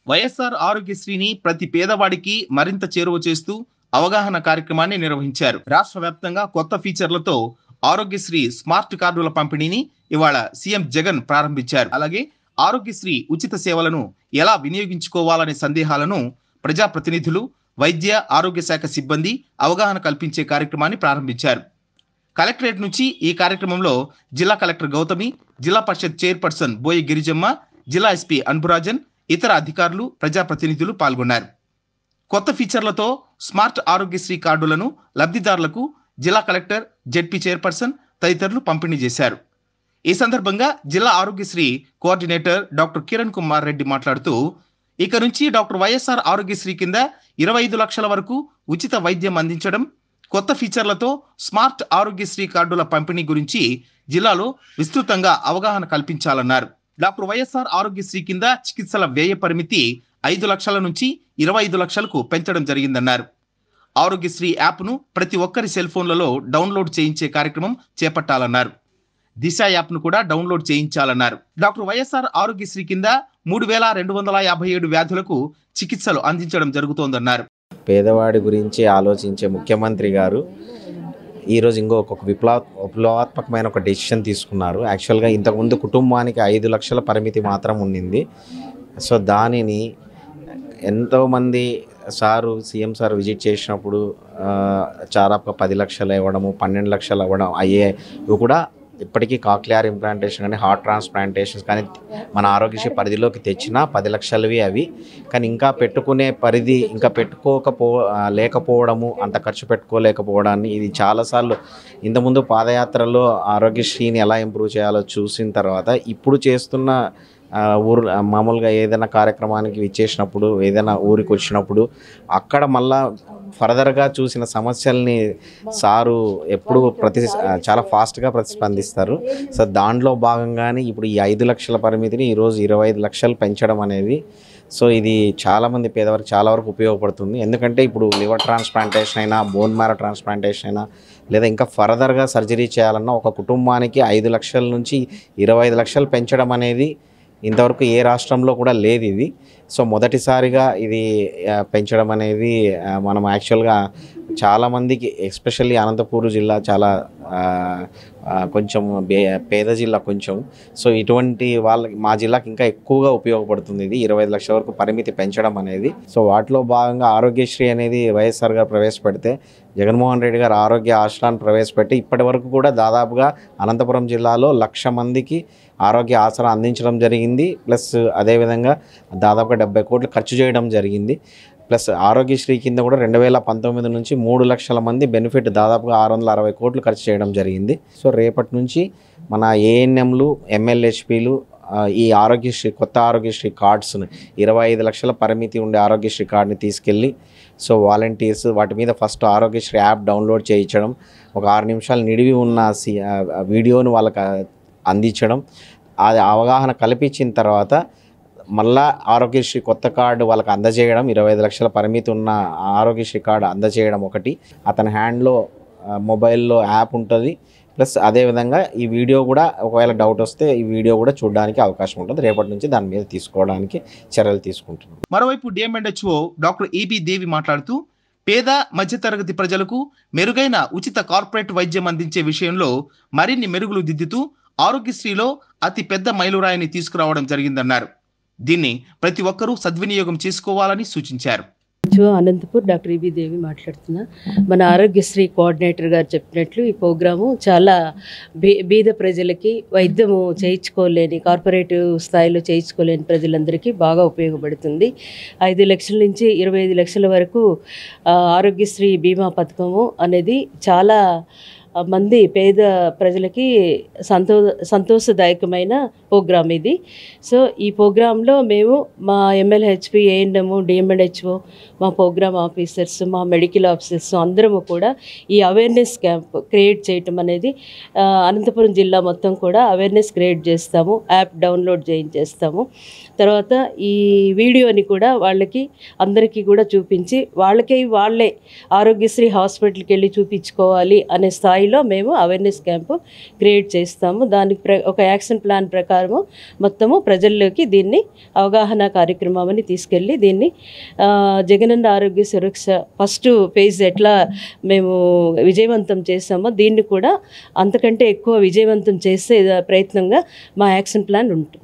వైఎస్ఆర్ ఆరోగ్యశ్రీని ప్రతి పేదవాడికి మరింత చేరువ చేస్తూ అవగాహన కార్యక్రమాన్ని నిర్వహించారు. రాష్ట్ర వ్యాప్తంగా కొత్త ఫీచర్లతో ఆరోగ్యశ్రీ స్మార్ట్ కార్డుల పంపిణీని ఇవాళ సీఎం జగన్ ప్రారంభించారు. అలాగే ఆరోగ్యశ్రీ ఉచిత సేవలను ఎలా వినియోగించుకోవాలనే సందేహాలను ప్రజాప్రతినిధులు, వైద్య ఆరోగ్య శాఖ సిబ్బంది అవగాహన కల్పించే కార్యక్రమాన్ని ప్రారంభించారు. కలెక్టరేట్ నుంచి ఈ కార్యక్రమంలో జిల్లా కలెక్టర్ గౌతమి, జిల్లా పరిషత్ చైర్పర్సన్ బోయి గిరిజమ్మ, జిల్లా ఎస్పీ అన్బురాజన్, ఇతర అధికారులు, ప్రజాప్రతినిధులు పాల్గొన్నారు. కొత్త ఫీచర్లతో స్మార్ట్ ఆరోగ్యశ్రీ కార్డులను లబ్ధిదారులకు జిల్లా కలెక్టర్, జెడ్పీ చైర్పర్సన్ తదితరులు పంపిణీ చేశారు. ఈ సందర్భంగా జిల్లా ఆరోగ్యశ్రీ కోఆర్డినేటర్ డాక్టర్ కిరణ్ కుమార్ రెడ్డి మాట్లాడుతూ, ఇక నుంచి డాక్టర్ వైఎస్ఆర్ ఆరోగ్యశ్రీ కింద 25 లక్షల వరకు ఉచిత వైద్యం అందించడం, కొత్త ఫీచర్లతో స్మార్ట్ ఆరోగ్యశ్రీ కార్డుల పంపిణీ గురించి జిల్లాలో విస్తృతంగా అవగాహన కల్పించాలన్నారు. డాక్టర్ వైఎస్ఆర్ ఆరోగ్యశ్రీ కింద చికిత్సల వ్యయ పరిమితి 5 లక్షల నుంచి 25 లక్షలకు పెంచడం జరిగిందన్నారు. ఆరోగ్యశ్రీ యాప్ను ప్రతి ఒక్కరి సెల్ ఫోన్లలో డౌన్లోడ్ చేయించే కార్యక్రమం చేపట్టాలన్నారు. దిశ యాప్ను కూడా డౌన్లోడ్ చేయించాలన్నారు. డాక్టర్ వైఎస్ఆర్ ఆరోగ్యశ్రీ కింద 3257 వ్యాధులకు చికిత్సలు అందించడం జరుగుతోందన్నారు. పేదవాడి గురించి ఆలోచించే ముఖ్యమంత్రి గారు ఈరోజు ఇంకొక విప్లవాత్మకమైన ఒక డెసిషన్ తీసుకున్నారు. యాక్చువల్గా ఇంతకుముందు కుటుంబానికి 5 లక్షల పరిమితి మాత్రం ఉండింది. సో దానిని ఎంతోమంది సీఎం సార్ విజిట్ చేసినప్పుడు చాలా 10 లక్షలు ఇవ్వడము, 12 లక్షలు ఇవ్వడం అయ్యేవి కూడా ఇప్పటికీ కాక్లియర్ ఇంప్లాంటేషన్ కానీ హార్ట్ ట్రాన్స్ప్లాంటేషన్స్ కానీ మన ఆరోగ్యశ్రీ పరిధిలోకి తెచ్చిన 10 లక్షలవి అవి. కానీ ఇంకా పెట్టుకునే పరిధి ఇంకా లేకపోవడము, అంత ఖర్చు పెట్టుకోలేకపోవడాన్ని ఇది చాలాసార్లు ఇంతకుముందు పాదయాత్రలో ఆరోగ్యశ్రీని ఎలా ఇంప్రూవ్ చేయాలో చూసిన తర్వాత ఇప్పుడు చేస్తున్న మామూలుగా ఏదైనా కార్యక్రమానికి విచ్చేసినప్పుడు, ఏదైనా ఊరికి వచ్చినప్పుడు అక్కడ మళ్ళా ఫర్దర్గా చూసిన సమస్యల్ని సారు ఎప్పుడు చాలా ఫాస్ట్గా ప్రతిస్పందిస్తారు. సో దాంట్లో భాగంగానే ఇప్పుడు ఈ 5 లక్షల పరిమితిని ఈరోజు 25 లక్షలు పెంచడం అనేది, సో ఇది చాలామంది పేదవారికి చాలా వరకు ఉపయోగపడుతుంది. ఎందుకంటే ఇప్పుడు లివర్ ట్రాన్స్ప్లాంటేషన్ అయినా, బోన్ మ్యారో ట్రాన్స్ప్లాంటేషన్ అయినా, లేదా ఇంకా ఫర్దర్గా సర్జరీ చేయాలన్నా ఒక కుటుంబానికి 5 లక్షల నుంచి 25 లక్షలు పెంచడం అనేది ఇంతవరకు ఏ రాష్ట్రంలో కూడా లేదు ఇది. సో మొదటిసారిగా ఇది పెంచడం అనేది మనం యాక్చువల్గా చాలామందికి, ఎస్పెషల్లీ అనంతపూర్ జిల్లా చాలా కొంచెం పేద జిల్లా కొంచెం. సో ఇటువంటి వాళ్ళకి మా జిల్లాకి ఇంకా ఎక్కువగా ఉపయోగపడుతుంది ఇది 25 లక్షల వరకు పరిమితి పెంచడం అనేది. సో వాటిలో భాగంగా ఆరోగ్యశ్రీ అనేది వైఎస్ఆర్ గారు ప్రవేశపెడితే, జగన్మోహన్ రెడ్డి గారు ఆరోగ్య ఆసరాన్ని ప్రవేశపెట్టి ఇప్పటి వరకు కూడా దాదాపుగా అనంతపురం జిల్లాలో 1,00,000 మందికి ఆరోగ్య ఆసరా అందించడం జరిగింది. ప్లస్ అదేవిధంగా దాదాపుగా 70 కోట్లు ఖర్చు చేయడం జరిగింది. ప్లస్ ఆరోగ్యశ్రీ కింద కూడా 2019 నుంచి 3 లక్షల మంది బెనిఫిట్ దాదాపుగా 660 కోట్లు ఖర్చు చేయడం జరిగింది. సో రేపటి నుంచి మన ఏఎన్ఎంలు, ఎంఎల్హెచ్పీలు ఈ ఆరోగ్యశ్రీ కొత్త ఆరోగ్యశ్రీ కార్డ్స్ని 25 లక్షల పరిమితి ఉండే ఆరోగ్యశ్రీ కార్డుని తీసుకెళ్ళి, సో వాలంటీర్స్ వాటి మీద ఫస్ట్ ఆరోగ్యశ్రీ యాప్ డౌన్లోడ్ చేయించడం, ఒక 6 నిమిషాలు నిడివి ఉన్న వీడియోను వాళ్ళకి అందించడం, అది అవగాహన కల్పించిన తర్వాత మళ్ళా ఆరోగ్యశ్రీ కొత్త కార్డు వాళ్ళకి అందజేయడం, 25 లక్షల పరిమితి ఉన్న ఆరోగ్యశ్రీ కార్డు అందజేయడం ఒకటి. అతని హ్యాండ్లో మొబైల్లో యాప్ ఉంటుంది. ప్లస్ అదేవిధంగా ఈ వీడియో కూడా ఒకవేళ డౌట్ వస్తే ఈ వీడియో కూడా చూడడానికి అవకాశం ఉంటుంది. రేపటి నుంచి దాని మీద తీసుకోవడానికి చర్యలు తీసుకుంటున్నాం. మరోవైపు డిఎంఎండ్హెచ్ఓ డాక్టర్ ఏబి దేవి మాట్లాడుతూ, పేద మధ్యతరగతి ప్రజలకు మెరుగైన ఉచిత కార్పొరేట్ వైద్యం అందించే విషయంలో మరిన్ని మెరుగులు దిద్దుతూ ఆరోగ్యశ్రీలో అతి పెద్ద మైలురాయిని తీసుకురావడం జరిగిందన్నారు. దీన్ని ప్రతి ఒక్కరూ సద్వినియోగం చేసుకోవాలని సూచించారు. అనంతపూర్ డాక్టర్ ఈబి దేవి మాట్లాడుతున్నా. మన ఆరోగ్యశ్రీ కోఆర్డినేటర్ గారు చెప్పినట్లు ఈ ప్రోగ్రాము చాలా బీద ప్రజలకి వైద్యము చేయించుకోలేని, కార్పొరేటివ్ స్థాయిలో చేయించుకోలేని ప్రజలందరికీ బాగా ఉపయోగపడుతుంది. 5 లక్షల నుంచి 25 లక్షల వరకు ఆరోగ్యశ్రీ బీమా పథకము అనేది చాలా మంది పేద ప్రజలకి సంతోషదాయకమైన ప్రోగ్రామ్ ఇది. సో ఈ ప్రోగ్రాంలో మేము మా ఎంఎల్హెచ్పి, ఏఎన్ఎం, డిఎంఎండ్హెచ్ఓ, మా ప్రోగ్రామ్ ఆఫీసర్స్, మా మెడికల్ ఆఫీసర్స్ అందరము కూడా ఈ అవేర్నెస్ క్యాంప్ క్రియేట్ చేయటం అనేది అనంతపురం జిల్లా మొత్తం కూడా అవేర్నెస్ క్రియేట్ చేస్తాము. యాప్ డౌన్లోడ్ చేయించేస్తాము. తర్వాత ఈ వీడియోని కూడా వాళ్ళకి అందరికీ కూడా చూపించి వాళ్ళే ఆరోగ్యశ్రీ హాస్పిటల్కి వెళ్ళి చూపించుకోవాలి అనే స్థాయిలో మేము అవేర్నెస్ క్యాంపు క్రియేట్ చేస్తాము. దానికి ఒక యాక్షన్ ప్లాన్ ప్రకారం ప్రకారము మొత్తము ప్రజల్లోకి దీన్ని అవగాహన కార్యక్రమాన్ని తీసుకెళ్ళి దీన్ని జగనన్న ఆరోగ్య సురక్ష ఫస్ట్ ఫేజ్ ఎట్లా మేము విజయవంతం చేసామో దీన్ని కూడా అంతకంటే ఎక్కువ విజయవంతం చేసే ప్రయత్నంగా మా యాక్షన్ ప్లాన్ ఉంటుంది.